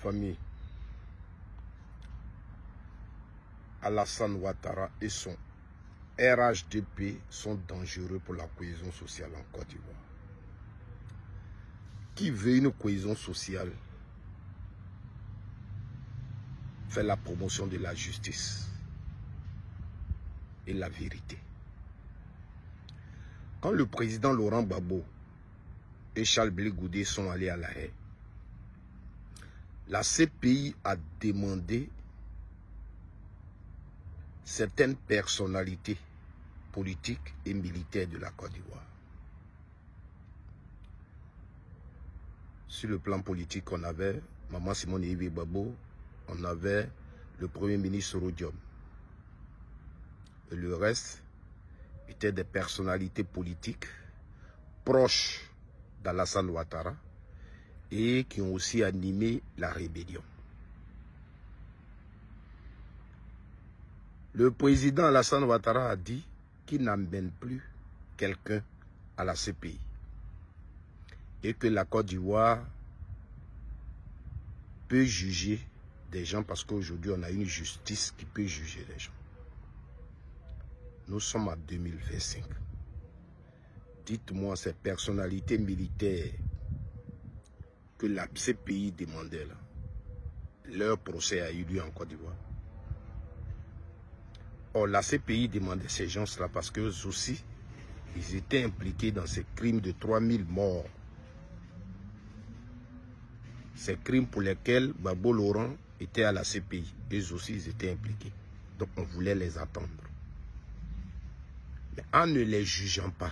famille, Alassane Ouattara et son RHDP sont dangereux pour la cohésion sociale en Côte d'Ivoire. Qui veut une cohésion sociale fait la promotion de la justice et la vérité. Quand le président Laurent Gbagbo et Charles Blé Goudé sont allés à La Haye, la CPI a demandé certaines personnalités politiques et militaires de la Côte d'Ivoire. Sur le plan politique, on avait Maman Simone Yves Gbagbo, on avait le Premier ministre Rodium. Et le reste étaient des personnalités politiques proches d'Alassane Ouattara et qui ont aussi animé la rébellion. Le président Alassane Ouattara a dit qu'il n'amène plus quelqu'un à la CPI et que la Côte d'Ivoire peut juger des gens parce qu'aujourd'hui on a une justice qui peut juger les gens. Nous sommes en 2025. Dites-moi, ces personnalités militaires que la CPI demandait là, leur procès a eu lieu en Côte d'Ivoire. Or, la CPI demandait ces gens-là parce qu'eux aussi, ils étaient impliqués dans ces crimes de 3000 morts. Ces crimes pour lesquels Gbagbo Laurent était à la CPI. Eux aussi, ils étaient impliqués. Donc, on voulait les attendre. Mais en ne les jugeant pas,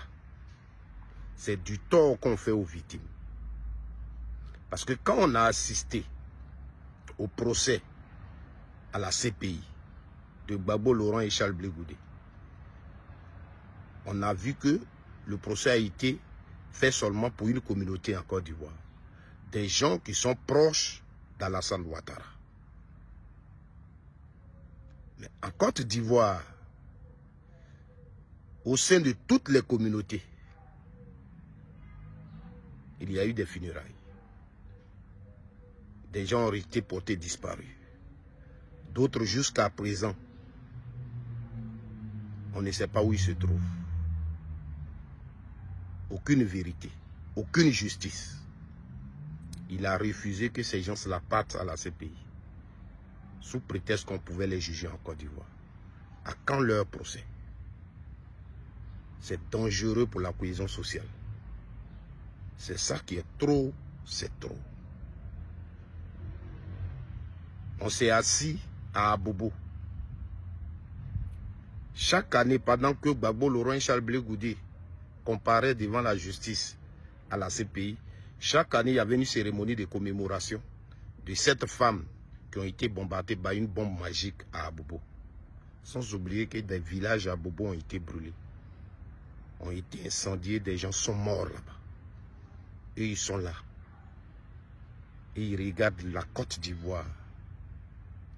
c'est du tort qu'on fait aux victimes. Parce que quand on a assisté au procès à la CPI de Gbagbo Laurent et Charles Blé Goudé, on a vu que le procès a été fait seulement pour une communauté en Côte d'Ivoire. Des gens qui sont proches d'Alassane Ouattara. Mais en Côte d'Ivoire, au sein de toutes les communautés, il y a eu des funérailles. Des gens ont été portés disparus. D'autres jusqu'à présent, on ne sait pas où ils se trouvent. Aucune vérité, aucune justice. Il a refusé que ces gens-là partent à la CPI, sous prétexte qu'on pouvait les juger en Côte d'Ivoire. À quand leur procès? C'est dangereux pour la cohésion sociale. C'est ça qui est trop, c'est trop. On s'est assis à Abobo. Chaque année, pendant que Gbagbo Laurent et Charles Blé Goudé comparaient devant la justice à la CPI, chaque année, il y avait une cérémonie de commémoration de 7 femmes qui ont été bombardées par une bombe magique à Abobo. Sans oublier que des villages à Abobo ont été brûlés, ont été incendiés, des gens sont morts là-bas. Et ils sont là. Et ils regardent la Côte d'Ivoire,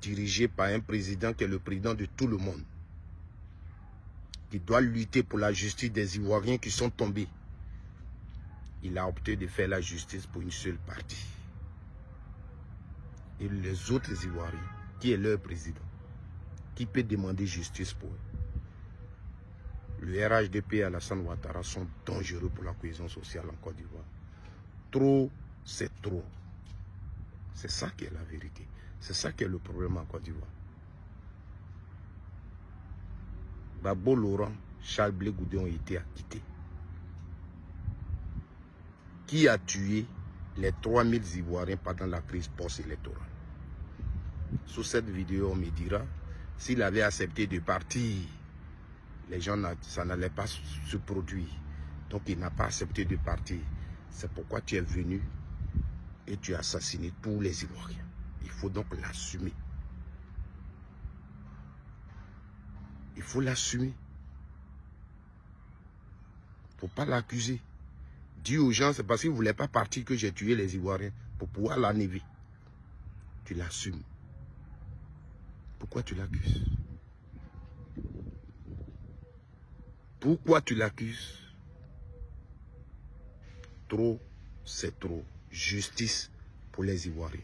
dirigée par un président qui est le président de tout le monde, qui doit lutter pour la justice des Ivoiriens qui sont tombés. Il a opté de faire la justice pour une seule partie. Et les autres Ivoiriens, qui est leur président, qui peut demander justice pour eux. Le RHDP et Alassane Ouattara sont dangereux pour la cohésion sociale en Côte d'Ivoire. Trop, c'est trop. C'est ça qui est la vérité. C'est ça qui est le problème en Côte d'Ivoire. Gbagbo Laurent, Charles Blé Goudé ont été acquittés. Qui a tué les 3000 Ivoiriens pendant la crise post-électorale? Sous cette vidéo, on me dira, s'il avait accepté de partir, les gens, ça n'allait pas se produire. Donc il n'a pas accepté de partir. C'est pourquoi tu es venu et tu as assassiné tous les Ivoiriens. Il faut donc l'assumer. Il faut l'assumer. Il ne faut pas l'accuser. Dis aux gens, c'est parce qu'ils ne voulaient pas partir que j'ai tué les Ivoiriens pour pouvoir l'enlever. Tu l'assumes. Pourquoi tu l'accuses? Pourquoi tu l'accuses? Trop, c'est trop. Justice pour les Ivoiriens.